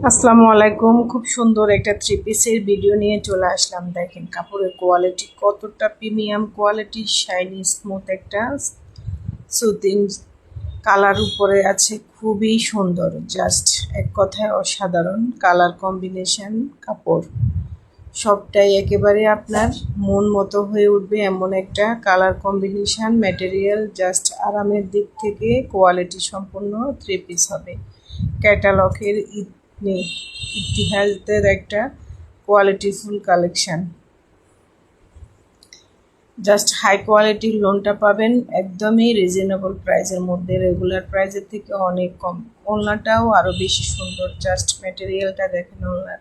আসসালামু আলাইকুম। খুব সুন্দর একটা থ্রি পিসের ভিডিও নিয়ে চলে আসলাম। দেখেন কাপড়ের কোয়ালিটি কতটা প্রিমিয়াম কোয়ালিটি, শাইনি স্মুথ একটা সুতিং কালার উপরে আছে, খুবই সুন্দর। জাস্ট এক কথায় অসাধারণ কালার কম্বিনেশন। কাপড় সবটাই একেবারে আপনার মন মতো হয়ে উঠবে এমন একটা কালার কম্বিনেশন। ম্যাটেরিয়াল জাস্ট আরামের দিক থেকে কোয়ালিটি সম্পন্ন থ্রি পিস হবে। ক্যাটালগের ইতিহাসের একটা কোয়ালিটিফুল কালেকশন। জাস্ট হাই কোয়ালিটির লোনটা পাবেন একদমই রিজনেবল প্রাইসের মধ্যে, রেগুলার প্রাইসের থেকে অনেক কম। ওড়নাটাও আরও বেশি সুন্দর। জাস্ট ম্যাটেরিয়ালটা দেখেন। ওড়নার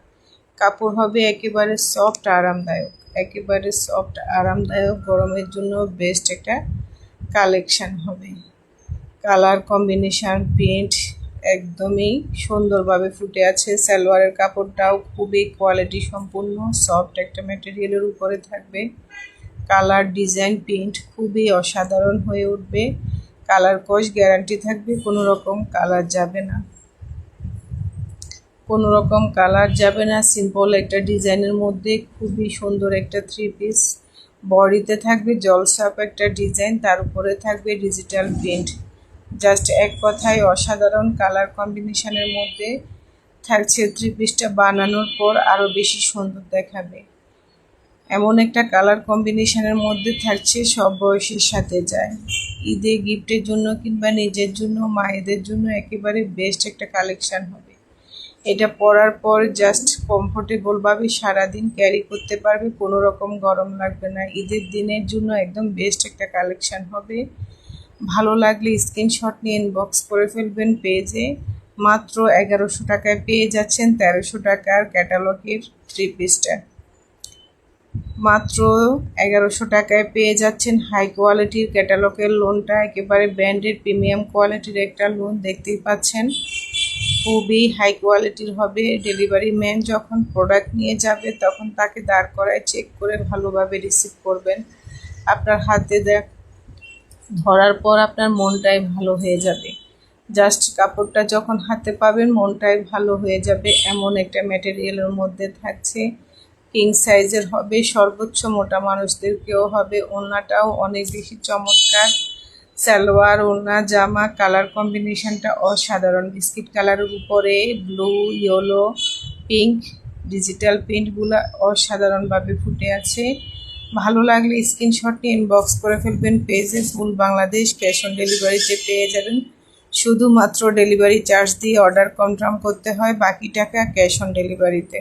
কাপড় হবে একেবারে সফট আরামদায়ক, একেবারে সফট আরামদায়ক। গরমের জন্য বেস্ট একটা কালেকশন হবে। কালার কম্বিনেশন, প্রিন্ট একদমই সুন্দরভাবে ফুটে আছে। সালোয়ারের কাপড়টাও খুবই কোয়ালিটি সম্পূর্ণ সফট একটা ম্যাটেরিয়ালের উপরে থাকবে। কালার ডিজাইন প্রিন্ট খুবই অসাধারণ হয়ে উঠবে। কালার কোশ গ্যারান্টি থাকবে, কোনো রকম কালার যাবে না, কোনো রকম কালার যাবে না। সিম্পল একটা ডিজাইনের মধ্যে খুবই সুন্দর একটা থ্রি পিস। বডিতে থাকবে জলসাপ একটা ডিজাইন, তার উপরে থাকবে ডিজিটাল প্রিন্ট। জাস্ট এক কথায় অসাধারণ কালার কম্বিনেশনের মধ্যে থাকছে। থ্রি পিসটা বানানোর পর আরও বেশি সুন্দর দেখাবে এমন একটা কালার কম্বিনেশনের মধ্যে থাকছে। সব বয়সের সাথে যায়। ঈদে গিফটের জন্য কিংবা নিজের জন্য, মায়েদের জন্য একেবারে বেস্ট একটা কালেকশন হবে। এটা পরার পর জাস্ট কমফোর্টেবলভাবে সারাদিন ক্যারি করতে পারবে, কোনো রকম গরম লাগবে না। ঈদের দিনের জন্য একদম বেস্ট একটা কালেকশন হবে। ভালো লাগলে স্ক্রিনশট নিয়ে ইনবক্স করে ফেলবেন পেজে। মাত্র 1100 টাকায় পেয়ে যাচ্ছেন 1300 টাকার ক্যাটালগের থ্রি পিসটা। মাত্র 1100 টাকায় পেয়ে যাচ্ছেন হাই কোয়ালিটির ক্যাটালগের লোনটা। একেবারে ব্র্যান্ডেড প্রিমিয়াম কোয়ালিটির একটা লোন দেখতেই পাচ্ছেন। খুবই হাই কোয়ালিটির হবে। ডেলিভারি ম্যান যখন প্রোডাক্ট নিয়ে যাবে তখন তাকে দাঁড় করায় চেক করে ভালোভাবে রিসিভ করবেন। আপনার হাতে ধরার পর আপনার মনটাই ভালো হয়ে যাবে। জাস্ট কাপড়টা যখন হাতে পাবেন মনটাই ভালো হয়ে যাবে এমন একটা ম্যাটেরিয়ালের মধ্যে থাকছে। কিং সাইজের হবে, সর্বোচ্চ মোটা মানুষদেরকেও হবে। ওড়নাটাও অনেক বেশি চমৎকার। সালোয়ার, ওড়না, জামা কালার কম্বিনেশনটা অসাধারণ। বিস্কিট কালারের উপরে ব্লু, ইয়েলো, পিঙ্ক ডিজিটাল প্রিন্টগুলো অসাধারণভাবে ফুটে আছে। ভালো লাগলে স্ক্রিনশট নিয়ে ইনবক্স করে ফেলবেন পেজে। ফুল বাংলাদেশ ক্যাশ অন ডেলিভারিতে পেয়ে যাবেন। শুধুমাত্র ডেলিভারি চার্জ দিয়ে অর্ডার কনফার্ম করতে হয়, বাকি টাকা ক্যাশ অন ডেলিভারিতে।